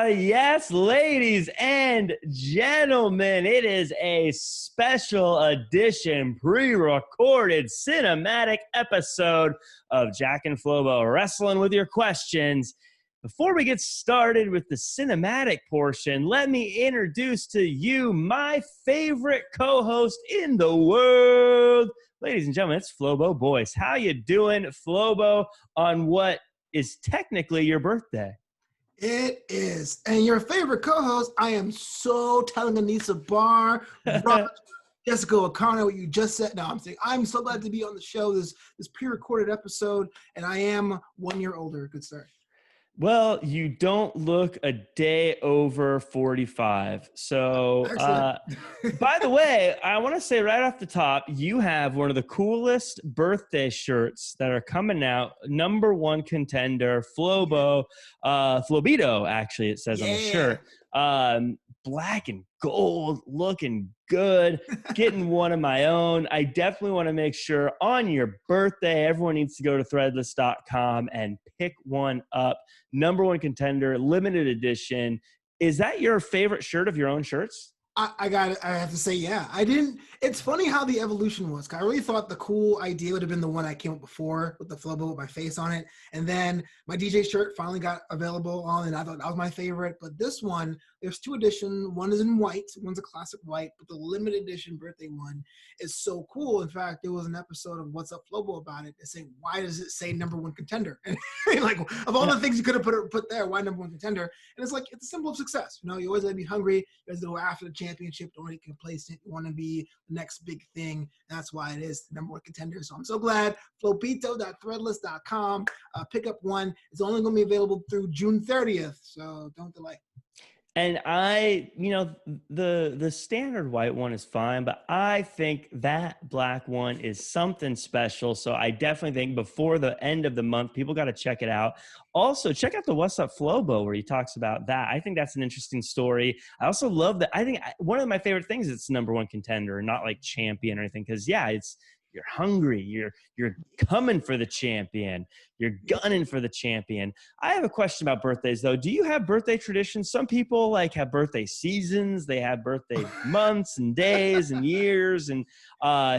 Yes, ladies and gentlemen, it is a special edition, pre-recorded cinematic episode of Jack and Flobo Wrestling with Your Questions. Before we get started with the cinematic portion, let me introduce to you my favorite co-host in the world. Ladies and gentlemen, it's Flobo Boyce. How you doing, Flobo, on what is technically your birthday? It is. And your favorite co-host, I am so telling Anissa Barr, Jessica O'Connor, what you just said. No, I'm saying I'm so glad to be on the show, this pre-recorded episode, and I am 1 year older. Good start. Well, you don't look a day over 45. So, by the way, I want to say right off the top, you have one of the coolest birthday shirts that are coming out. Number one contender, Flobo, Flobito, actually, it says on the shirt. Black and gold, looking good, getting one of my own. I definitely want to make sure on your birthday, everyone needs to go to threadless.com and pick one up. Number one contender, limited edition. Is that your favorite shirt of your own shirts? I got it. I have to say, yeah. It's funny how the evolution was. I really thought the cool idea would have been the one I came up before with the Flobo with my face on it. And then my DJ shirt finally got available on, and I thought that was my favorite. But this one, there's two editions. One is in white. One's a classic white. But the limited edition birthday one is so cool. In fact, there was an episode of What's Up Flobo about it. It's saying, why does it say number one contender? And like, of all the things you could have put there, why number one contender? And it's like, it's a symbol of success. You know, you always got to be hungry. You always go after the championship. Don't want to get complacent. You want to be the next big thing. That's why it is the number one contender. So I'm so glad. Flobito.threadless.com. Pick up one. It's only going to be available through June 30th. So don't delay. And the standard white one is fine, but I think that black one is something special. So I definitely think before the end of the month, people got to check it out. Also, check out the What's Up Flobo where he talks about that. I think that's an interesting story. I also love that. I think one of my favorite things is it's number one contender, not like champion or anything. Because you're hungry. You're coming for the champion. You're gunning for the champion. I have a question about birthdays, though. Do you have birthday traditions? Some people like have birthday seasons. They have birthday months and days and years. And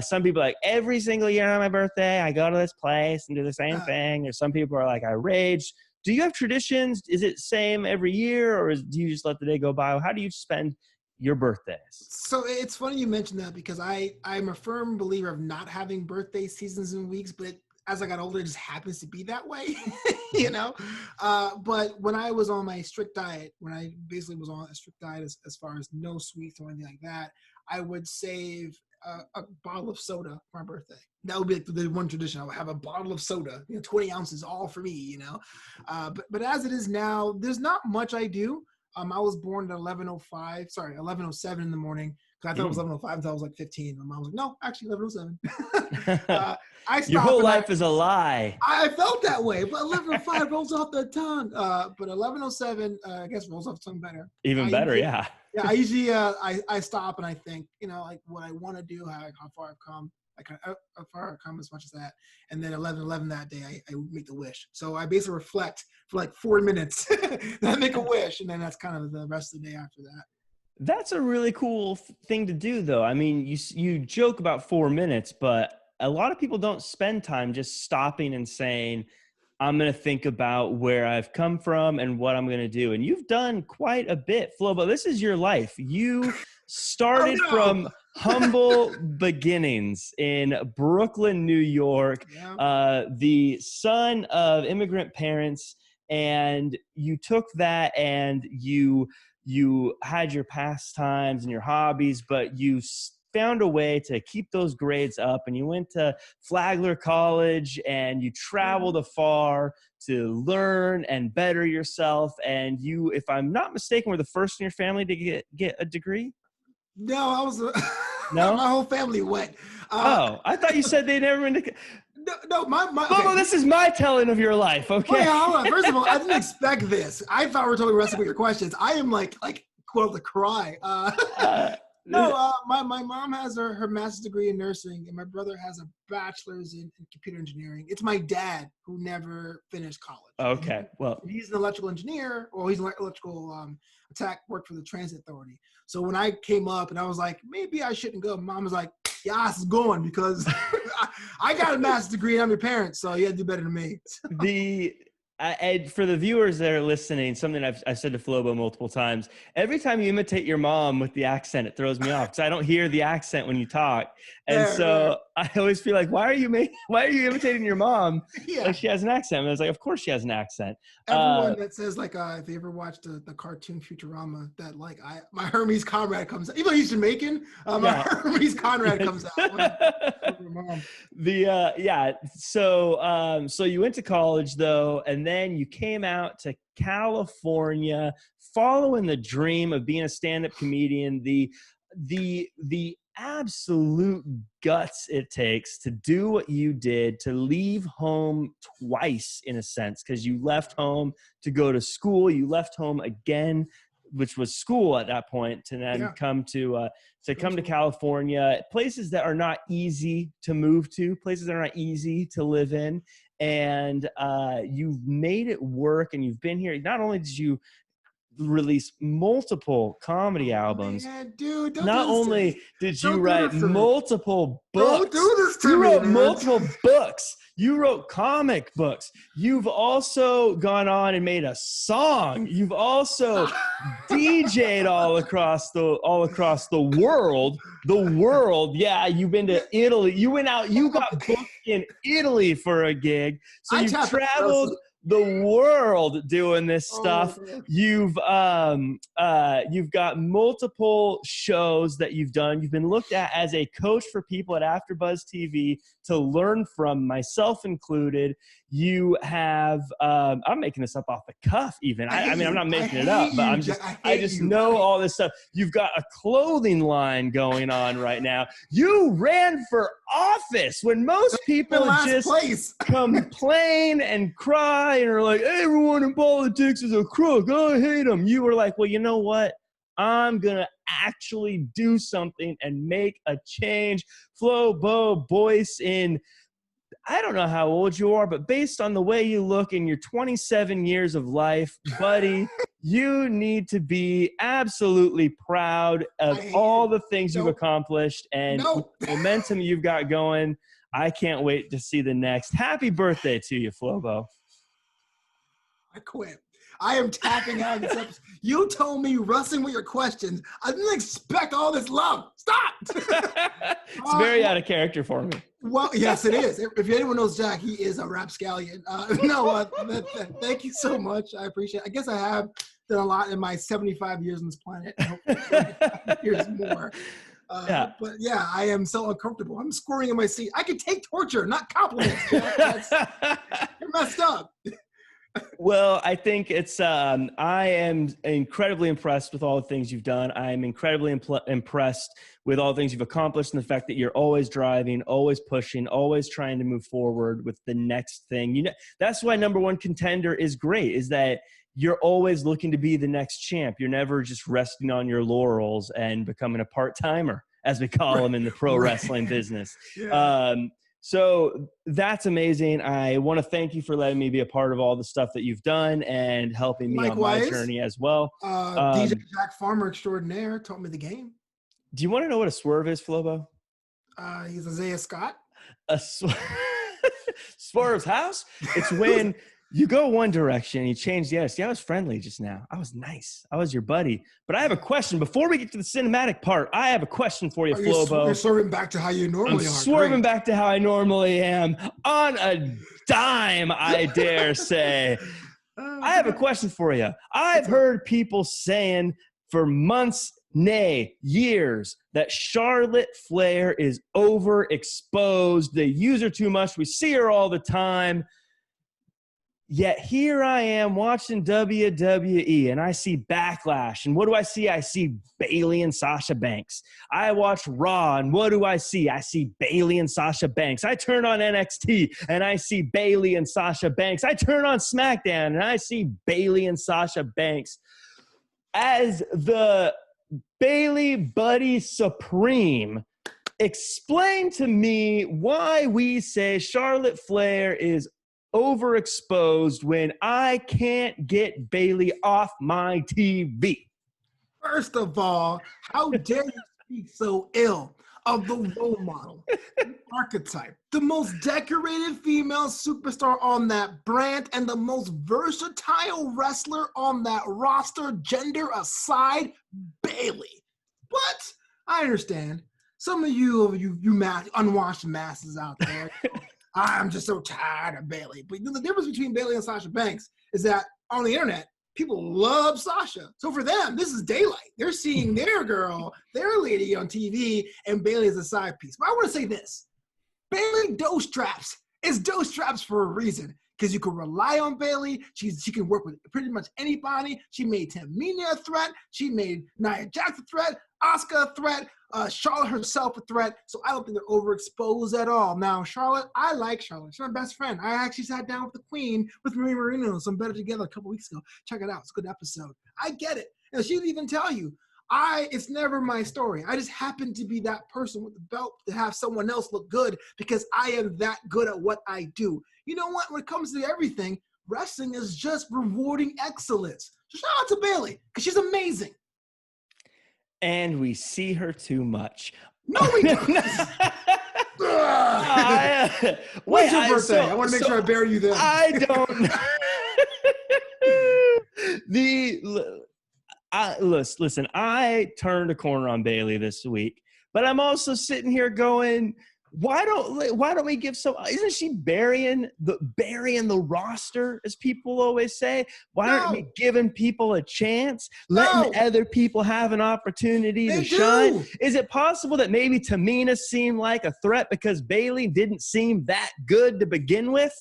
some people like every single year on my birthday, I go to this place and do the same thing. Or some people are like, I rage. Do you have traditions? Is it same every year, or do you just let the day go by? How do you spend your birthdays? So it's funny you mentioned that because I'm a firm believer of not having birthday seasons and weeks, but as I got older, it just happens to be that way, you know? But when I was on my strict diet, when I basically was on a strict diet as far as no sweets or anything like that, I would save a bottle of soda for my birthday. That would be like the one tradition. I would have a bottle of soda, 20 ounces, all for me, But as it is now, there's not much I do. I was born at 11:07 in the morning because I thought it was 11:05 until I was like 15. My mom was like, no, actually 11:07. Your whole life is a lie. I felt that way, but 11:05 rolls off the tongue. But 11:07, I guess rolls off the tongue better. Even better, yeah. Yeah, I usually I stop and I think, like what I want to do, how far I've come. How far I've come as much as that. And then 11:11 that day, I make the wish. So I basically reflect for like 4 minutes. Then I make a wish, and then that's kind of the rest of the day after that. That's a really cool thing to do, though. I mean, you joke about 4 minutes, but a lot of people don't spend time just stopping and saying, I'm going to think about where I've come from and what I'm going to do. And you've done quite a bit, Flo, but this is your life. You started from humble beginnings in Brooklyn, New York, the son of immigrant parents, and you took that and you had your pastimes and your hobbies, but you found a way to keep those grades up, and you went to Flagler College and you traveled afar to learn and better yourself. And you, if I'm not mistaken, were the first in your family to get a degree? No, I was. No, my whole family went. I thought you said they never went to. No, my. Okay. This is my telling of your life. Okay. Wait, hold on. First of all, I didn't expect this. I thought we were totally wrestling with your questions. I am like quote the cry. No, my mom has her master's degree in nursing, and my brother has a bachelor's in computer engineering. It's my dad who never finished college. Okay, well, he's an electrical engineer, or he's an electrical tech, worked for the transit authority. So when I came up and I was like, maybe I shouldn't go, Mom was like, yeah, it's going because I got a master's degree and I'm your parent, so you got to do better than me. And for the viewers that are listening, something I've said to Flobo multiple times, every time you imitate your mom with the accent, it throws me off because I don't hear the accent when you talk. And so I always feel like, why are you imitating your mom? Yeah. Like she has an accent. And I was like, of course she has an accent. Everyone that says like, if you ever watched the cartoon Futurama, that like my Hermes Conrad comes out. Even though he's Jamaican, my Hermes Conrad comes out. Mom. So you went to college though, and then you came out to California, following the dream of being a stand-up comedian. The absolute guts it takes to do what you did, to leave home twice in a sense, because you left home to go to school, you left home again, which was school at that point, to then come to California, places that are not easy to move to, places that are not easy to live in, and you've made it work, and you've been here. Not only did you release multiple comedy albums. Man, dude, not only did you write multiple books, don't do this to you me, wrote man. multiple books. You wrote comic books. You've also gone on and made a song. You've also DJ'd all across the world. The world. Yeah, you've been to Italy. You went out. You got booked in Italy for a gig. So you've traveled the world doing this stuff. You've got multiple shows that you've done. You've been looked at as a coach for people at AfterBuzz TV to learn from, myself included. You have I'm making this up off the cuff even. I mean, I'm not making it up, but I just know all this stuff. You've got a clothing line going on right now. You ran for office when most people just complain and cry and are like, everyone in politics is a crook. I hate them. You were like, well, you know what? I'm going to actually do something and make a change. Flobo, Boyce, I don't know how old you are, but based on the way you look in your 27 years of life, buddy, you need to be absolutely proud of all the things you've accomplished and the momentum you've got going. I can't wait to see the next. Happy birthday to you, Flobo. I quit. I am tapping out of this episode. You told me wrestling with your questions. I didn't expect all this love. Stop. It's very out of character for me. Well, yes, it is. If anyone knows Jack, he is a rapscallion. Thank you so much. I appreciate it. I guess I have done a lot in my 75 years on this planet. Years more. But yeah, I am so uncomfortable. I'm squirming in my seat. I can take torture, not compliments. You're messed up. Well, I think it's I am incredibly impressed with all the things you've done. I am incredibly impressed with all the things you've accomplished and the fact that you're always driving, always pushing, always trying to move forward with the next thing. You know, that's why number one Contender is great, is that you're always looking to be the next champ. You're never just resting on your laurels and becoming a part-timer, as we call them in the pro wrestling business. So that's amazing. I want to thank you for letting me be a part of all the stuff that you've done and helping me on my journey as well. DJ Jack Farmer extraordinaire taught me the game. Do you want to know what a swerve is, Flobo? He's Isaiah Scott. Swerve's house? It's when you go one direction and you change the other. See, I was friendly just now. I was nice. I was your buddy. But I have a question. Before we get to the cinematic part, I have a question for you, Flobo. You're swerving back to how you normally are. Swerving back to how I normally am. On a dime, I dare say. I have a question for you. I've heard people saying for months, nay, years, that Charlotte Flair is overexposed. They use her too much. We see her all the time. Yet here I am watching WWE and I see Backlash. And what do I see? I see Bayley and Sasha Banks. I watch Raw and what do I see? I see Bayley and Sasha Banks. I turn on NXT and I see Bayley and Sasha Banks. I turn on SmackDown and I see Bayley and Sasha Banks. As the Bayley Buddy Supreme, explain to me why we say Charlotte Flair is overexposed when I can't get Bayley off my TV. First of all, how dare you speak so ill of the role model, the archetype, the most decorated female superstar on that brand, and the most versatile wrestler on that roster, gender aside, Bayley. But I understand. Some of you unwashed masses out there, I'm just so tired of Bayley. But the difference between Bayley and Sasha Banks is that on the internet, people love Sasha. So for them, this is daylight. They're seeing their girl, their lady on TV, and Bayley is a side piece. But I want to say this. Bayley dough straps is dough straps for a reason. Because you can rely on Bayley. She can work with pretty much anybody. She made Tamina a threat. She made Nia Jax a threat. Asuka a threat. Charlotte herself a threat. So I don't think they're overexposed at all. Now, Charlotte, I like Charlotte. She's my best friend. I actually sat down with the Queen, with Marie Marino, some Better Together a couple weeks ago. Check it out. It's a good episode. I get it. And she'd even tell you, it's never my story. I just happen to be that person with the belt to have someone else look good because I am that good at what I do. You know what? When it comes to everything, wrestling is just rewarding excellence. So shout out to Bayley because she's amazing. And we see her too much. No, we don't. When's your birthday? I want to make sure I bury you there. I don't. Listen, I turned a corner on Bayley this week, but I'm also sitting here going, why don't we give isn't she burying the roster, as people always say? Why aren't we giving people a chance, letting other people have an opportunity to shine? Is it possible that maybe Tamina seemed like a threat because Bayley didn't seem that good to begin with?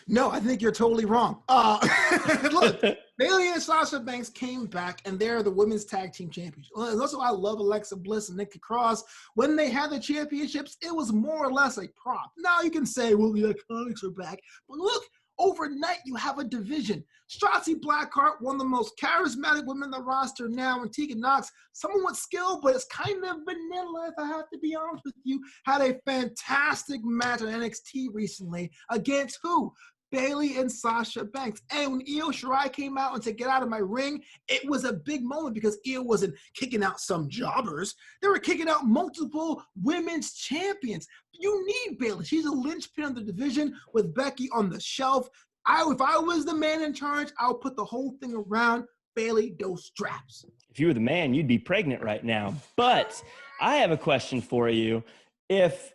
No, I think you're totally wrong. Look, Bayley and Sasha Banks came back, and they're the women's tag team champions. And also, I love Alexa Bliss and Nikki Cross. When they had the championships, it was more or less a prop. Now you can say, well, the Iconics are back. But look, overnight, you have a division. Shotzi Blackheart, one of the most charismatic women on the roster now, and Tegan Nox, someone with skill, but it's kind of vanilla, if I have to be honest with you, had a fantastic match on NXT recently against who? Bayley and Sasha Banks. And when Io Shirai came out and said, get out of my ring, it was a big moment because Io wasn't kicking out some jobbers. They were kicking out multiple women's champions. You need Bayley. She's a linchpin of the division with Becky on the shelf. If I was the man in charge, I would put the whole thing around Bayley those straps. If you were the man, you'd be pregnant right now. But I have a question for you. This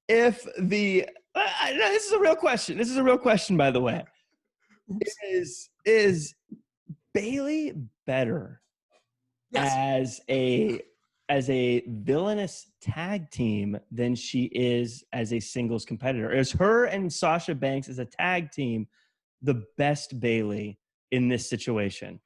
is a real question. This is a real question, by the way. Is Bayley better as a villainous tag team than she is as a singles competitor? Is her and Sasha Banks as a tag team the best Bayley in this situation?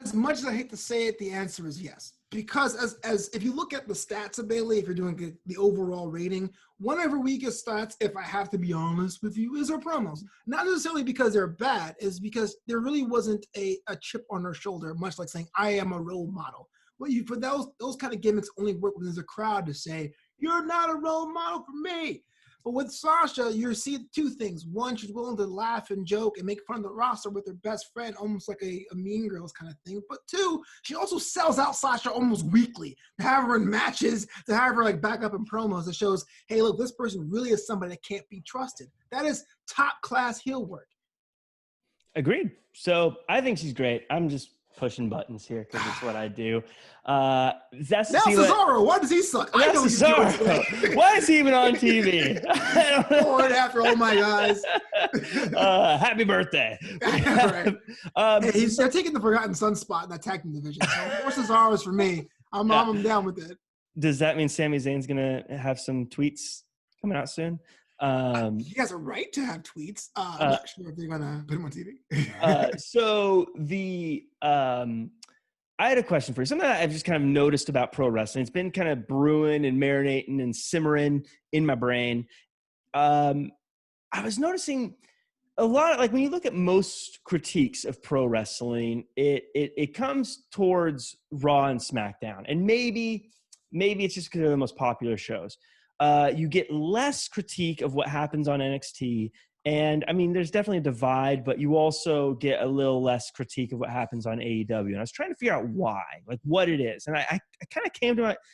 As much as I hate to say it, the answer is yes. Because as if you look at the stats of Bayley, if you're doing the overall rating, one of her weakest stats, if I have to be honest with you, is her promos. Not necessarily because they're bad, is because there really wasn't a chip on her shoulder, much like saying, I am a role model. Well, for those kind of gimmicks only work when there's a crowd to say, you're not a role model for me. But with Sasha, you see two things. One, she's willing to laugh and joke and make fun of the roster with her best friend, almost like a Mean Girls kind of thing. But two, she also sells out Sasha almost weekly. To have her in matches, to have her like back up in promos that shows, hey, look, this person really is somebody that can't be trusted. That is top-class heel work. Agreed. So I think she's great. I'm just pushing buttons here because it's what I do. That's now Cesaro, why does he suck? I know Cesaro. Why is he even on TV? Lord, after all my guys. Happy birthday. Right. Hey, they're taking the Forgotten Son spot in that tag team division. So more Cesaro's for me. I'm down with it. Does that mean Sami Zayn's gonna have some tweets coming out soon? He has a right to have tweets. I'm not sure if they're gonna put him on TV. I had a question for you. Something that I've just kind of noticed about pro wrestling. It's been kind of brewing and marinating and simmering in my brain. I was noticing a lot of, like, when you look at most critiques of pro wrestling, it comes towards Raw and SmackDown, and maybe it's just because they're the most popular shows. You get less critique of what happens on NXT, and I mean, there's definitely a divide, but you also get a little less critique of what happens on AEW. And I was trying to figure out why, like what it is, and I kind of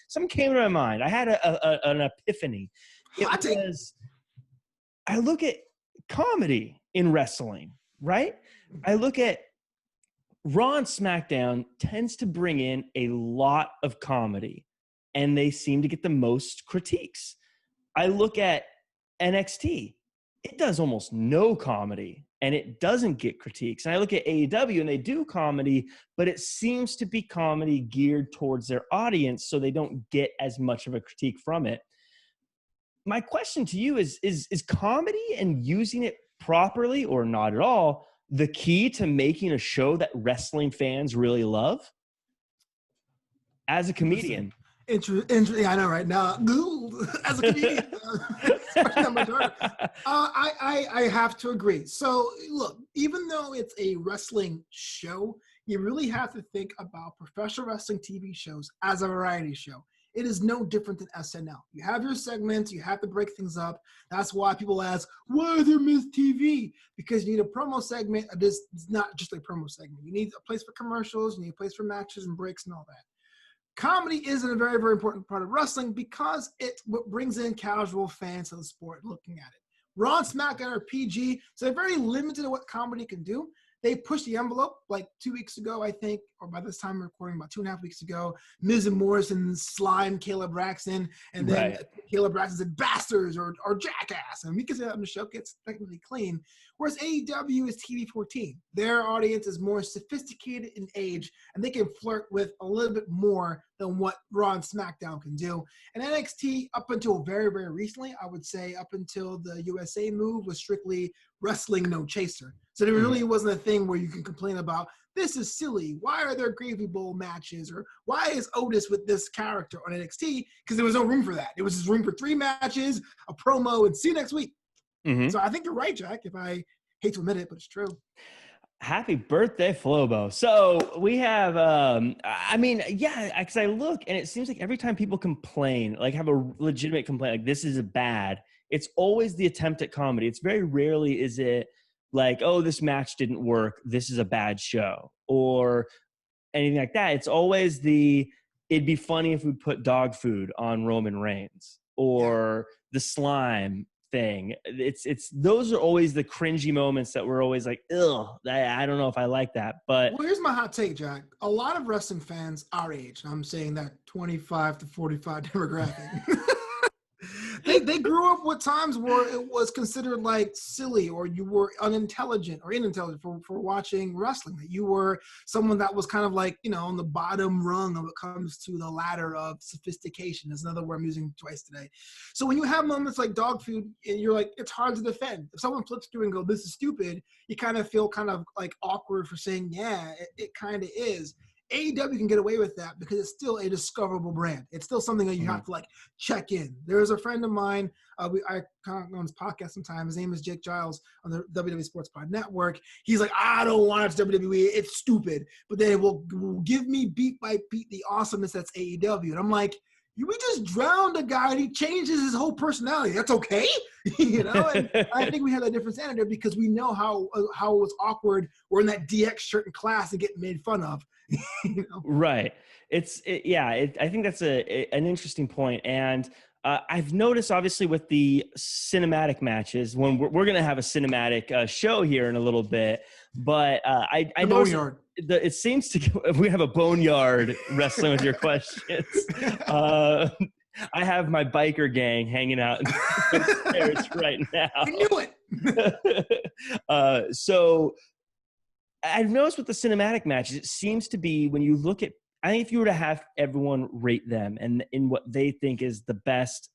something came to my mind. I had an epiphany. I look at comedy in wrestling, right? I look at Raw and SmackDown tends to bring in a lot of comedy, and they seem to get the most critiques. I look at NXT, it does almost no comedy, and it doesn't get critiques. And I look at AEW, and they do comedy, but it seems to be comedy geared towards their audience, so they don't get as much of a critique from it. My question to you is comedy and using it properly or not at all the key to making a show that wrestling fans really love? As a comedian. I know, right now. As a comedian, I have to agree. So, look, even though it's a wrestling show, you really have to think about professional wrestling TV shows as a variety show. It is no different than SNL. You have your segments, you have to break things up. That's why people ask, why is there Miss TV? Because you need a promo segment. It's not just a promo segment. You need a place for commercials, you need a place for matches and breaks and all that. Comedy is a very, very important part of wrestling because it brings in casual fans of the sport looking at it. Raw and SmackDown are PG, so they're very limited to what comedy can do. They pushed the envelope like 2 weeks ago, I think, or by this time we're recording, about 2.5 weeks ago. Miz and Morrison slime Caleb Braxton, and then Caleb Braxton said bastards or jackass. And we can say that on the show gets technically clean. Whereas AEW is TV-14. Their audience is more sophisticated in age, and they can flirt with a little bit more than what Raw and SmackDown can do. And NXT, up until very, very recently, I would say up until the USA move, was strictly wrestling no chaser. So there really wasn't a thing where you can complain about, this is silly. Why are there Gravy Bowl matches? Or why is Otis with this character on NXT? Because there was no room for that. It was just room for 3 matches, a promo, and see you next week. So I think you're right, Jack, if I hate to admit it, but it's true. Happy birthday, Flobo. So we have, because I look and it seems like every time people complain, like have a legitimate complaint, like this is bad, it's always the attempt at comedy. It's very rarely is it like, oh, this match didn't work, this is a bad show, or anything like that. It's always it'd be funny if we put dog food on Roman Reigns, or the slime thing. It's those are always the cringy moments that we're always like, ugh, I don't know if I like that. But well, here's my hot take, Jack. A lot of wrestling fans our age, and I'm saying that 25 to 45 demographic, they grew up with times where it was considered like silly, or you were unintelligent or inintelligent for watching wrestling. That you were someone that was kind of like, on the bottom rung of it comes to the ladder of sophistication. Is another word I'm using twice today. So when you have moments like dog food, you're like, it's hard to defend. If someone flips through and go, this is stupid, you kind of feel kind of like awkward for saying, yeah, it kind of is. AEW can get away with that because it's still a discoverable brand. It's still something that you have to like check in. There's a friend of mine, I kind of on his podcast sometimes. His name is Jake Giles on the WWE Sports Pod Network. He's like, I don't watch WWE. It's stupid. But then it will give me beat by beat the awesomeness that's AEW. And I'm like, we just drowned a guy and he changes his whole personality. That's okay? And I think we have that different standard there because we know how it was awkward wearing that DX shirt in class and getting made fun of. Right. I think that's an interesting point. And I've noticed, obviously, with the cinematic matches, when we're going to have a cinematic show here in a little bit, but I know it seems to we have a boneyard wrestling with your questions. I have my biker gang hanging out upstairs right now. I knew it. So I've noticed with the cinematic matches, it seems to be when you look at, I think if you were to have everyone rate them and in what they think is the best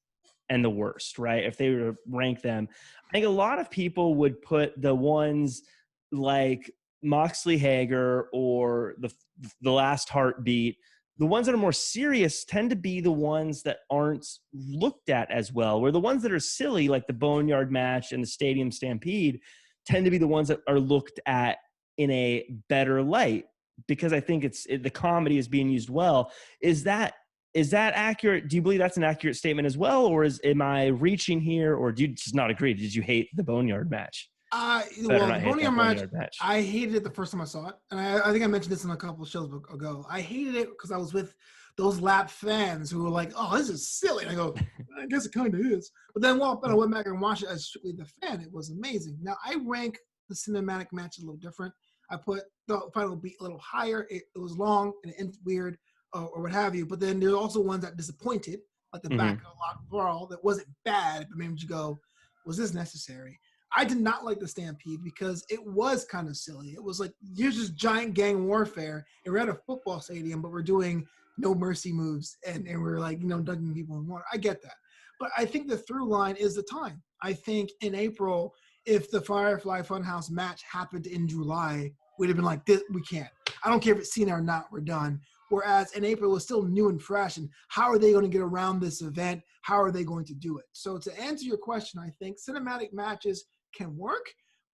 and the worst, right? If they were to rank them, I think a lot of people would put the ones like Moxley Hager or the Last Heartbeat. The ones that are more serious tend to be the ones that aren't looked at as well, where the ones that are silly, like the Boneyard match and the Stadium Stampede, tend to be the ones that are looked at in a better light, because I think the comedy is being used well. Is that accurate? Do you believe that's an accurate statement as well, or am I reaching here, or do you just not agree? Did you hate the Boneyard match? Well, the Boneyard match, I hated it the first time I saw it, and I think I mentioned this in a couple of shows ago. I hated it because I was with those lap fans who were like, "Oh, this is silly." And I go, "I guess it kind of is." But then, I went back and watched it as strictly the fan. It was amazing. Now I rank the cinematic match a little different. I put the final beat a little higher. It was long and it ended weird, or what have you. But then there's also ones that disappointed, like the back of the lock brawl that wasn't bad, but made you go, "Was this necessary?" I did not like the Stampede because it was kind of silly. It was like, here's just giant gang warfare, and we're at a football stadium, but we're doing no mercy moves, and we're like, dunking people in water. I get that. But I think the through line is the time. I think in April, if the Firefly Funhouse match happened in July, we'd have been like, this, we can't. I don't care if it's Cena or not, we're done. Whereas in April, it was still new and fresh, and how are they going to get around this event? How are they going to do it? So to answer your question, I think cinematic matches can work,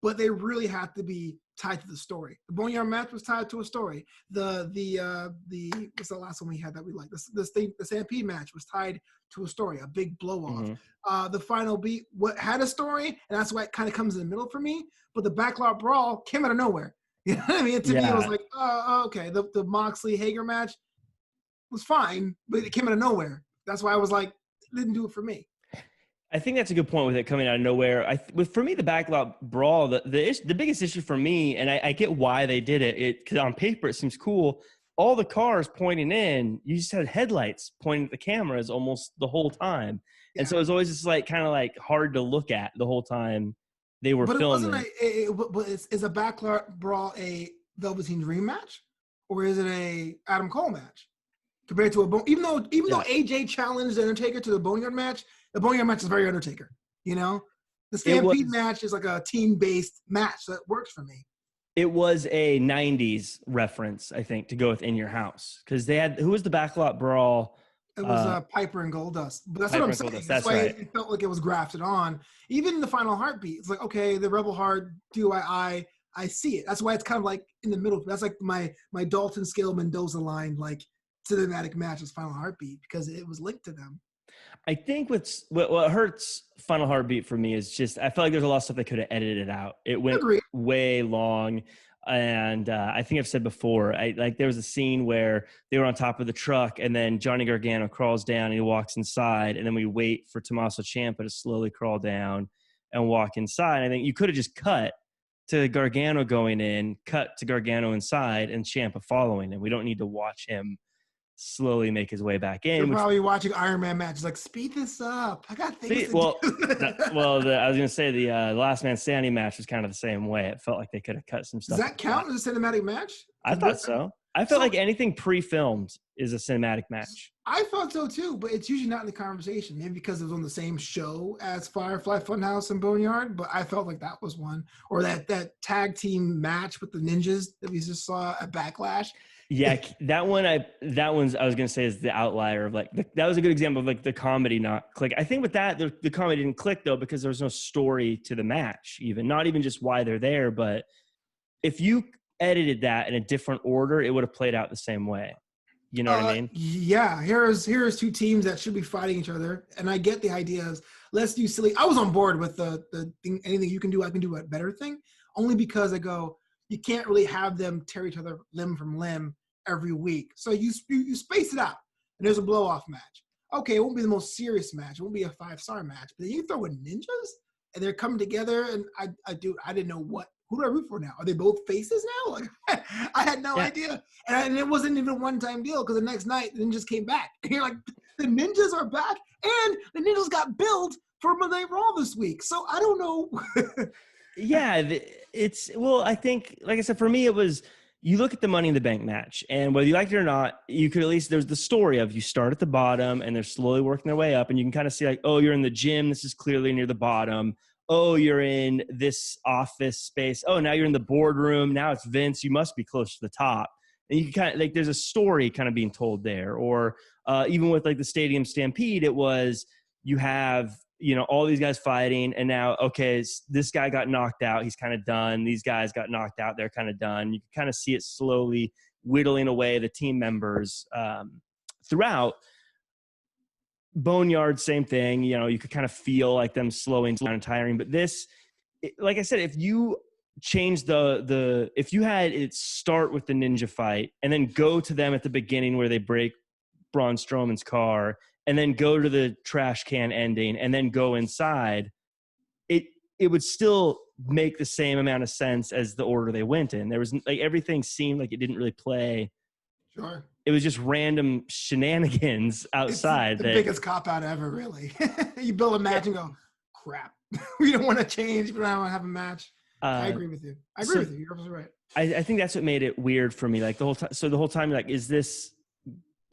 but they really have to be tied to the story. The Boneyard match was tied to a story. The what's the last one we had that we liked? The Stampede match was tied to a story, a big blow off. The final beat had a story, and that's why it kind of comes in the middle for me. But the backlot brawl came out of nowhere. You know what I mean? To me, it was like, okay. The Moxley Hager match was fine, but it came out of nowhere. That's why I was like, it didn't do it for me. I think that's a good point with it coming out of nowhere. For me, the backlot brawl, the biggest issue for me, and I get why they did it, because on paper it seems cool. All the cars pointing in, you just had headlights pointing at the cameras almost the whole time. Yeah. And so it was always just kind of hard to look at the whole time they were filming. But is a backlot brawl a Velveteen Dream match, or is it a Adam Cole match? Compared to even though AJ challenged the Undertaker to the Boneyard match, the Boneyard match is very Undertaker. The Stampede match is like a team-based match that works for me. It was a 90s reference, I think, to go with In Your House. Because they had, who was the backlot brawl? It was Piper and Goldust. But that's what I'm saying. That's why right. It felt like it was grafted on. Even the final heartbeat, it's like, okay, the Rebel Heart, I see it. That's why it's kind of like in the middle. That's like my Dalton Scale Mendoza line, like cinematic match is Final Heartbeat, because it was linked to them. I think what hurts Final Heartbeat for me is just I felt like there's a lot of stuff they could have edited out. It went way long, and I think I've said before, there was a scene where they were on top of the truck, and then Johnny Gargano crawls down and he walks inside, and then we wait for Tommaso Ciampa to slowly crawl down and walk inside. I think you could have just cut to Gargano going in, cut to Gargano inside, and Ciampa following, and we don't need to watch him slowly make his way back in. You're probably watching Iron Man matches like, speed this up. I got things to do. I was going to say the Last Man Standing match was kind of the same way. It felt like they could have cut some stuff. Does that count as a cinematic match? I thought so. I felt like anything pre-filmed is a cinematic match. I thought so too, but it's usually not in the conversation. Maybe because it was on the same show as Firefly Funhouse and Boneyard, but I felt like that was one. Or that tag team match with the ninjas that we just saw at Backlash. Yeah, that one's I was gonna say is the outlier of that was a good example of the comedy not click. I think with that the comedy didn't click though because there was no story to the match, not even just why they're there, but if you edited that in a different order, it would have played out the same way. You know what I mean? Yeah. Here's two teams that should be fighting each other, and I get the idea of let's do silly. I was on board with the thing, anything you can do, I can do a better thing, only because I go, you can't really have them tear each other limb from limb every week. So you space it out, and there's a blow-off match. Okay, it won't be the most serious match. It won't be a 5-star match. But then you throw in ninjas, and they're coming together, and I didn't know who do I root for now? Are they both faces now? I had no idea. And it wasn't even a one-time deal because the next night, the ninjas came back. And you're like, the ninjas are back, and the ninjas got billed for Monday Night Raw this week. So I don't know. Yeah, I think, like I said, for me, it was, you look at the Money in the Bank match, and whether you liked it or not, you could at least, there's the story of you start at the bottom, and they're slowly working their way up, and you can kind of see oh, you're in the gym. This is clearly near the bottom. Oh, you're in this office space. Oh, now you're in the boardroom. Now it's Vince. You must be close to the top. And you can kind of, there's a story kind of being told there. Or even with the Stadium Stampede, it was, you have all these guys fighting, and now, okay, this guy got knocked out. He's kind of done. These guys got knocked out. They're kind of done. You can kind of see it slowly whittling away the team members throughout. Boneyard, same thing. You could kind of feel like them slowing down and tiring. But this, like I said, if you change if you had it start with the ninja fight and then go to them at the beginning where they break Braun Strowman's car, and then go to the trash can ending, and then go inside, it would still make the same amount of sense as the order they went in. There was everything seemed like it didn't really play. Sure. It was just random shenanigans outside. It's the biggest cop-out ever, really. You build a match and go, crap. We don't want to change, but I don't want to have a match. I agree with you. You're absolutely right. I think that's what made it weird for me. Like the whole time. So the whole time, like, is this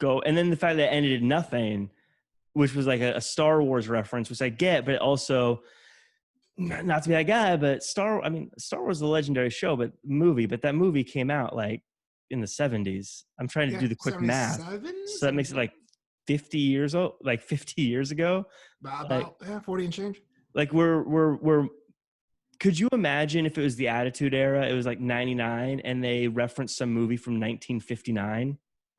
go? And then the fact that it ended in nothing, which was like a Star Wars reference, which I get, but also not to be that guy, but Star Wars is a legendary show, but that movie came out like in the 70s. I'm trying to do the quick math. So that makes it like 50 years old, like 50 years ago. About 40 and change. Like we're could you imagine if it was the Attitude Era, it was like 99 and they referenced some movie from 1959?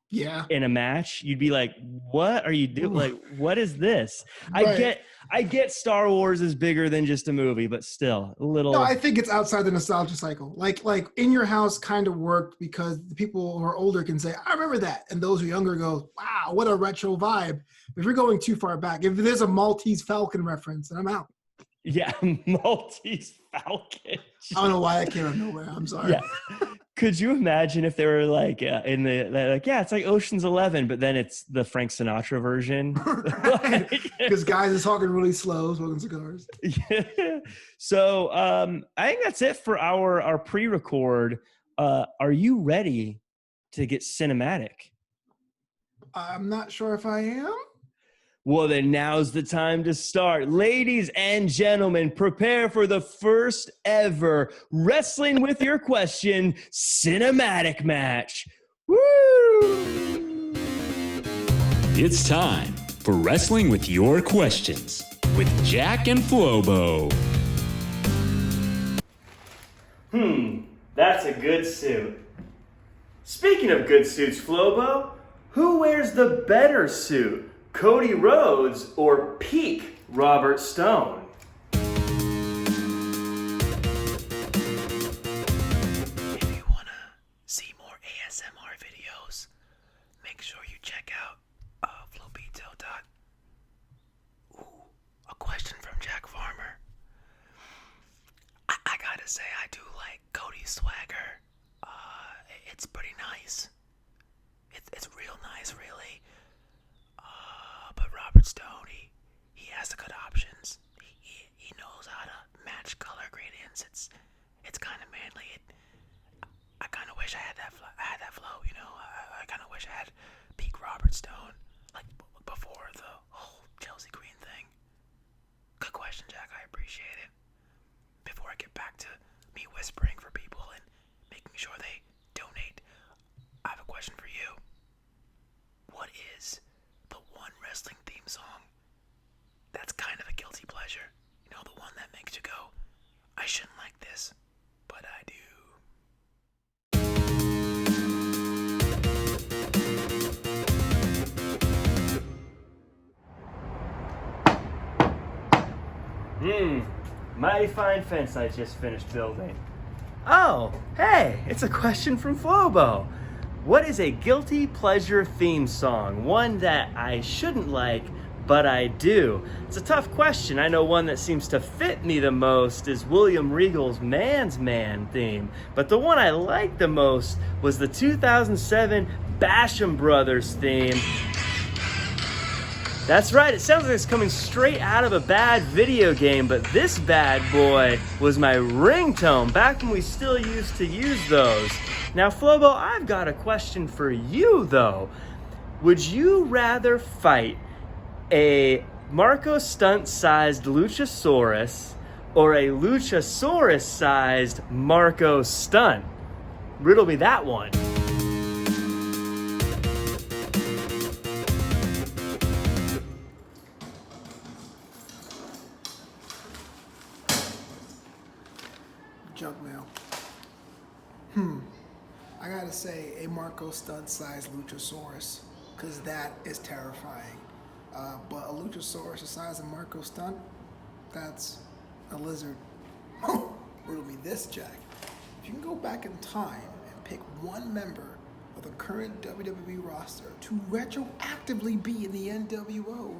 Yeah. In a match, you'd be like, what are you doing? Like, what is this? Right. I get Star Wars is bigger than just a movie, but still a little. No, I think it's outside the nostalgia cycle. Like In Your House kind of worked because the people who are older can say, I remember that. And those who are younger go, wow, what a retro vibe. If you're going too far back, if there's a Maltese Falcon reference, then I'm out. Yeah, Maltese Falcon. I don't know why that came out of nowhere. I'm sorry. Yeah. Could you imagine if they were like it's like Ocean's 11, but then it's the Frank Sinatra version? Because guys are talking really slow, smoking cigars. Yeah. So I think that's it for our pre-record. Are you ready to get cinematic? I'm not sure if I am. Well, then now's the time to start. Ladies and gentlemen, prepare for the first ever Wrestling with Your Question cinematic match. Woo! It's time for Wrestling with Your Questions with Jack and Flobo. That's a good suit. Speaking of good suits, Flobo, who wears the better suit? Cody Rhodes or peak Robert Stone? If you want to see more ASMR videos, make sure you check out Flobito. Ooh, a question from Jack Farmer. I gotta say, I do like Cody's swagger. It's pretty nice. It's real nice, really. But Robert Stone, he has the good options. He knows how to match color gradients. It's kind of manly. I kind of wish I had that flow. I kind of wish I had peak Robert Stone, like before the whole Chelsea Green thing. Good question, Jack. I appreciate it. Before I get back to me whispering for people and making sure they donate, I have a question for you. What is the one wrestling theme song that's kind of a guilty pleasure? The one that makes you go, I shouldn't like this, but I do. Mighty fine fence I just finished building. Oh, hey, it's a question from Flobo. What is a guilty pleasure theme song? One that I shouldn't like, but I do. It's a tough question. I know one that seems to fit me the most is William Regal's Man's Man theme. But the one I liked the most was the 2007 Basham Brothers theme. That's right, it sounds like it's coming straight out of a bad video game, but this bad boy was my ringtone back when we still used to use those. Now, Flobo, I've got a question for you, though. Would you rather fight a Marco Stunt-sized Luchasaurus or a Luchasaurus-sized Marco Stunt? Riddle me that one. Junk mail. I gotta say a Marco Stunt-sized Luchasaurus, because that is terrifying. But a Luchasaurus the size of Marco Stunt, that's a lizard. Riddle me this, Jack. If you can go back in time and pick one member of the current WWE roster to retroactively be in the NWO,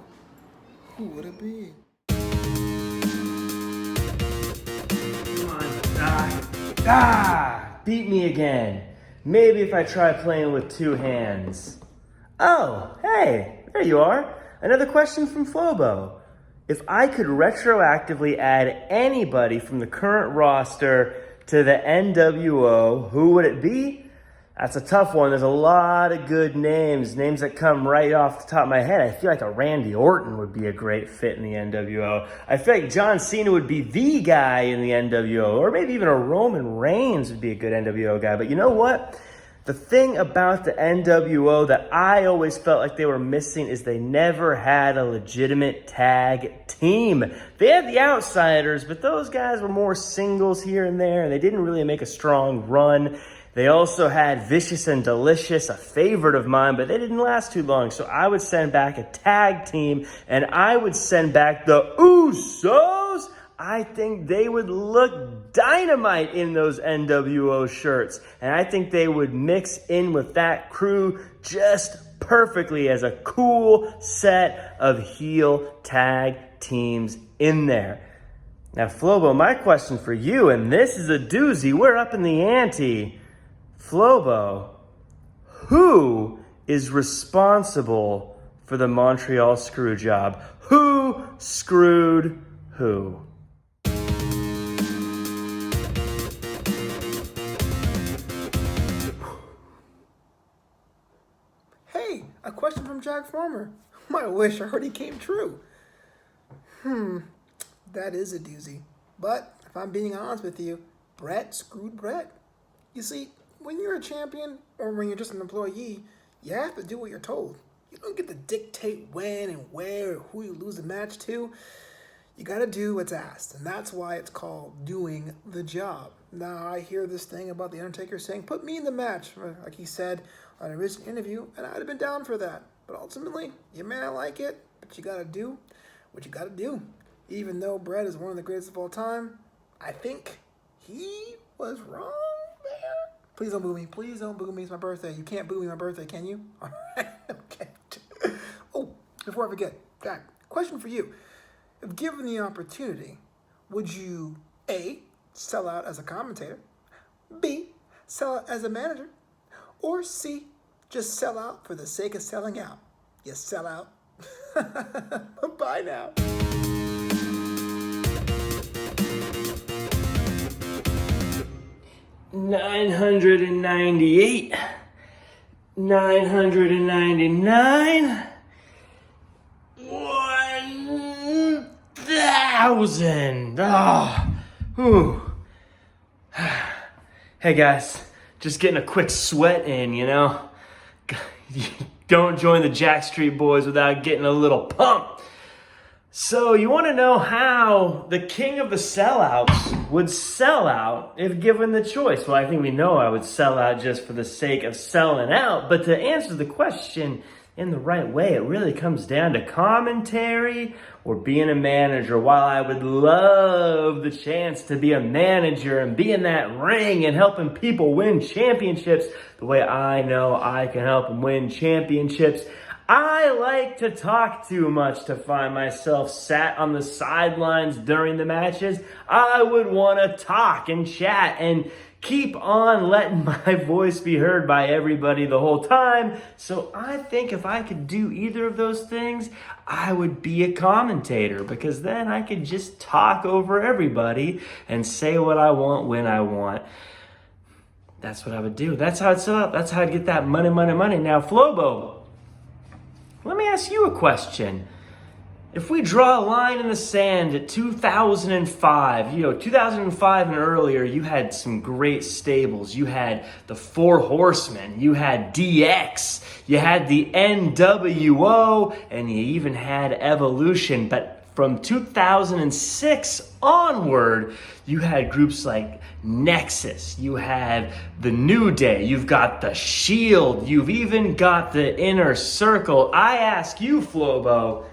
who would it be? Come on. Beat me again. Maybe if I try playing with two hands. Oh, hey, there you are. Another question from Flobo. If I could retroactively add anybody from the current roster to the NWO, who would it be? That's a tough one. There's a lot of good names that come right off the top of my head. I feel like a Randy Orton would be a great fit in the NWO. I feel like John Cena would be the guy in the NWO, or maybe even a Roman Reigns would be a good NWO guy. But you know what? The thing about the NWO that I always felt like they were missing is they never had a legitimate tag team. They had the Outsiders, but those guys were more singles here and there, and they didn't really make a strong run. They also had Vicious and Delicious, a favorite of mine, but they didn't last too long. So I would send back a tag team, and I would send back the Usos. I think they would look dynamite in those NWO shirts. And I think they would mix in with that crew just perfectly as a cool set of heel tag teams in there. Now, Flobo, my question for you, and this is a doozy. We're up in the ante. Flobo, who is responsible for the Montreal screw job? Who screwed who? Hey, a question from Jack Farmer. My wish already came true. That is a doozy. But if I'm being honest with you, Brett screwed Brett. You see, when you're a champion or when you're just an employee, you have to do what you're told. You don't get to dictate when and where or who you lose the match to. You got to do what's asked, and that's why it's called doing the job. Now, I hear this thing about The Undertaker saying, put me in the match, like he said on a recent interview, and I'd have been down for that. But ultimately, you may not like it, but you got to do what you got to do. Even though Brett is one of the greatest of all time, I think he was wrong there. Please don't boo me. Please don't boo me. It's my birthday. You can't boo me on my birthday, can you? All right. Okay. Oh, before I forget, Jack, question for you. If given the opportunity, would you A, sell out as a commentator, B, sell out as a manager, or C, just sell out for the sake of selling out? You sell out. Bye now. $998, $999, 1,000. Hey guys, just getting a quick sweat in, you know. Don't join the Jack Street Boys without getting a little pump. So you want to know how the king of the sellouts would sell out if given the choice? Well, I think we know I would sell out just for the sake of selling out. But to answer the question in the right way, it really comes down to commentary or being a manager. While I would love the chance to be a manager and be in that ring and helping people win championships the way I know I can help them win championships, I like to talk too much to find myself sat on the sidelines during the matches. I would want to talk and chat and keep on letting my voice be heard by everybody the whole time. So I think if I could do either of those things, I would be a commentator, because then I could just talk over everybody and say what I want when I want. That's what I would do. That's how I'd sell out. That's how I'd get that money. Now, Flobo, let me ask you a question. If we draw a line in the sand at 2005, 2005 and earlier, you had some great stables. You had the Four Horsemen, you had DX, you had the NWO, and you even had Evolution. But From 2006 onward, you had groups like Nexus, you had the New Day, you've got the Shield, you've even got the Inner Circle. I ask you, Flobo,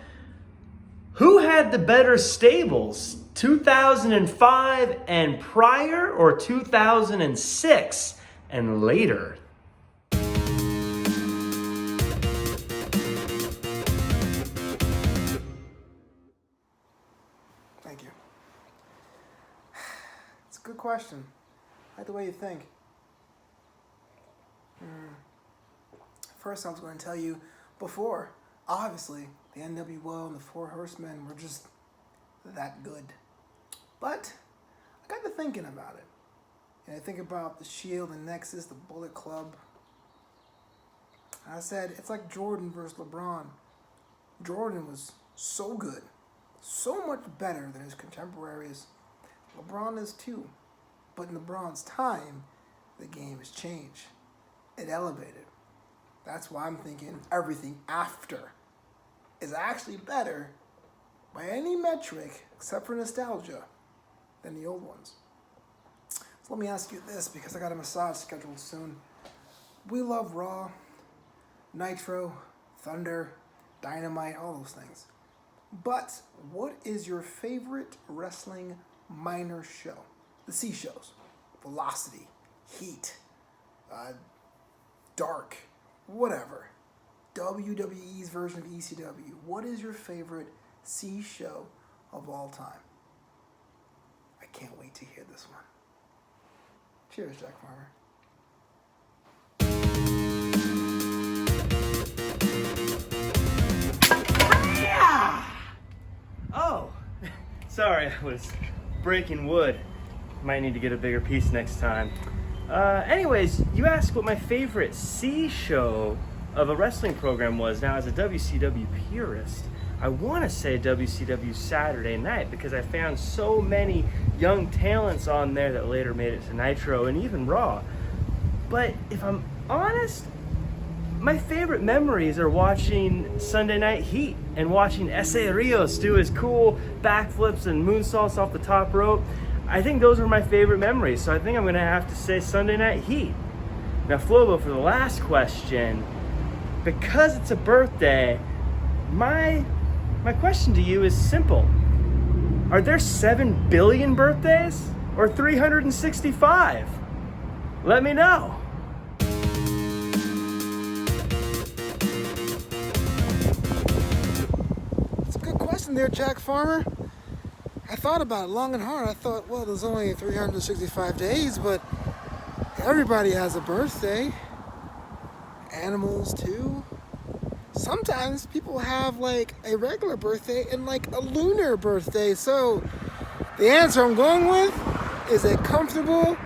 who had the better stables, 2005 and prior, or 2006 and later? Thank you. It's a good question. I like the way you think. First, I was going to tell you before, obviously, the NWO and the Four Horsemen were just that good. But I got to thinking about it. And I think about the Shield and Nexus, the Bullet Club. I said, it's like Jordan versus LeBron. Jordan was so good, so much better than his contemporaries. LeBron is too. But in LeBron's time, the game has changed. It elevated. That's why I'm thinking everything after is actually better by any metric except for nostalgia than the old ones. So let me ask you this, because I got a massage scheduled soon. We love Raw, Nitro, Thunder, Dynamite, all those things. But what is your favorite wrestling minor show? The C shows. Velocity, Heat, Dark, whatever. WWE's version of ECW. What is your favorite C show of all time? I can't wait to hear this one. Cheers, Jack Farmer. Oh, sorry, I was breaking wood. Might need to get a bigger piece next time. Anyways, you asked what my favorite C show of a wrestling program was. Now, as a WCW purist, I want to say WCW Saturday Night, because I found so many young talents on there that later made it to Nitro and even Raw. But if I'm honest, my favorite memories are watching Sunday Night Heat and watching Essa Rios do his cool backflips and moonsaults off the top rope. I think those are my favorite memories, so I think I'm going to have to say Sunday Night Heat. Now, Flobo, for the last question, because it's a birthday, my question to you is simple. Are there 7 billion birthdays or 365? Let me know. It's a good question there, Jack Farmer. I thought about it long and hard. I thought, well, there's only 365 days, but everybody has a birthday. Animals, too. Sometimes people have, like, a regular birthday and, like, a lunar birthday. So the answer I'm going with is a comfortable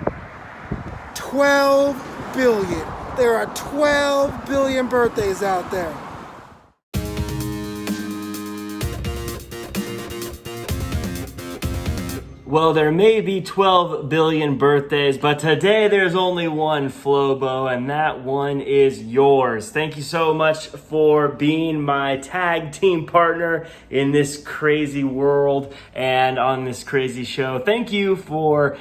12 billion. There are 12 billion birthdays out there. Well, there may be 12 billion birthdays, but today there's only one, Flobo, and that one is yours. Thank you so much for being my tag team partner in this crazy world and on this crazy show. Thank you for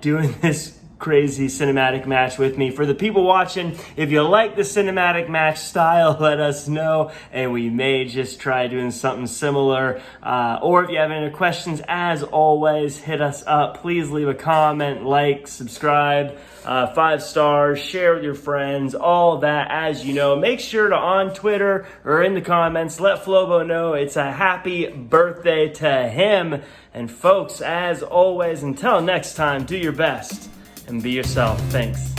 doing this crazy cinematic match with me. For the people watching, if you like the cinematic match style, let us know, and we may just try doing something similar. Or if you have any questions, as always, hit us up. Please leave a comment, like, subscribe, 5 stars, share with your friends, all that. As you know, make sure to, on Twitter or in the comments, let Flobo know it's a happy birthday to him. And folks, as always, until next time, do your best and be yourself. Thanks.